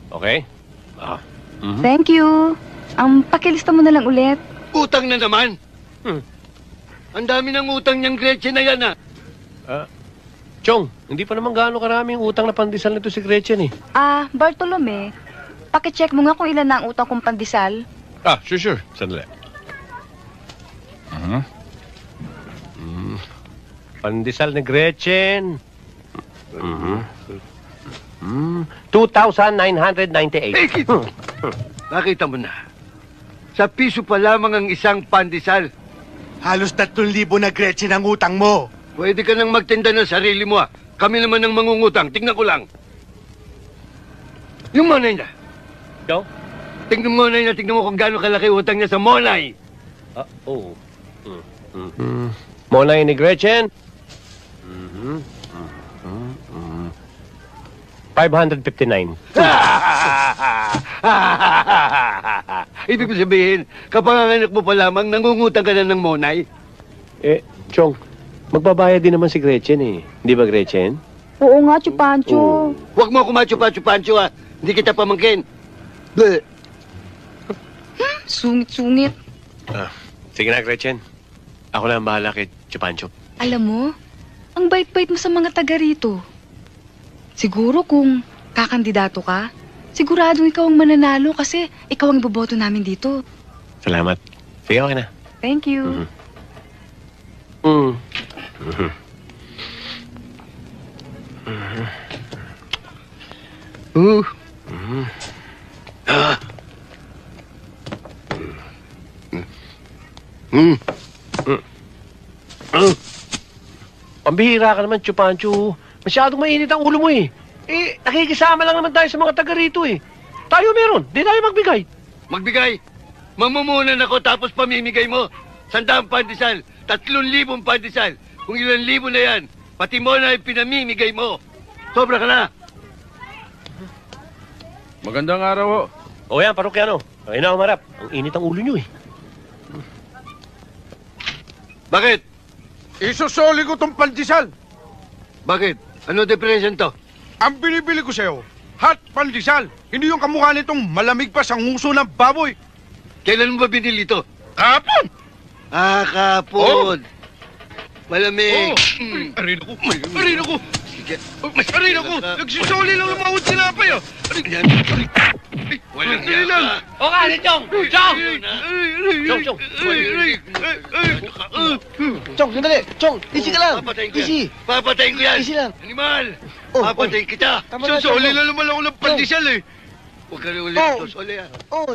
Okay? Thank you. Pakilista mo na lang ulit. Utang na naman. Ang dami ng utang niyang Gretchen na yan, Chong, hindi pa naman gaano karaming utang na pandesal nito si Gretchen eh. Bartolome, pakicheck mo nga kung ilan na ang utang kong pandesal. Sure. Sandali. Pandesal ni Gretchen. 2,998. Nakita mo na. Sa piso pa lamang ang isang pandesal. Halos 3,000 na Gretchen ang utang mo. Pwede ka nang magtinda ng sarili mo, Kami naman ang mangungutang. Tingnan ko lang. Yung monay niya. Ikaw? Tingnan mo na tingnan mo kung gaano kalaki utang niya sa monay. Oo. Monay ni Gretchen? 559. Ibig sabihin, kapanganak mo pa lamang, nangungutang ka na ng monay? Chong, magbabayad din naman si Gretchen eh. Di ba, Gretchen? Oo nga, Chupancho. Huwag mo ako machupa-chupancho, Hindi kita pamangkin. Bleh. Sungit-sungit. Sige na, Gretchen. Ako na ang bahala kay Chupancho. Alam mo, ang bait-bait mo sa mga taga rito. Siguro kung kakandidato ka, siguradong ikaw ang mananalo kasi ikaw ang iboboto namin dito. Salamat. Sige, okay na. Thank you. Pambihira ka naman, Chupancho. Masyadong mainit ang ulo mo eh. Nakikisama lang naman tayo sa mga taga rito eh. Tayo meron, di tayo magbigay. Magbigay. Mamumunan ako tapos pamimigay mo. 100 pandesal, 3,000 pandesal. Kung ilan libo na yan, pati mo na pinamimigay mo. Sobra ka na. Magandang araw ho. O yan, parokyano. Ayun na umarap. Ang init ang ulo nyo eh. Bakit? Isusoli ko tong pandesal. Bakit? Ano depression to? Ang binibili ko sa'yo, hot pandesal. Hindi yung kamukha nitong malamig pa sa nguso ng baboy. Kailan mo ba binili to? Kapon! Kapon. Malamig. Arin ako! Arin ako! Arin ako! Nagsusoli lang ng mga tinapay, Walang Dali lang. O nga, si Chong! Chong! Chong! Chong, sandali! Chong, easy ka lang! Papatayin ko Easy! yan. Papatayin ko yan. Easy lang. Animal. Oh, Papatayin kita. Tama na, Susoli Chong. lang naman ako ng pandesal, Huwag ka rin ulit. Oh. Susoli, Oh,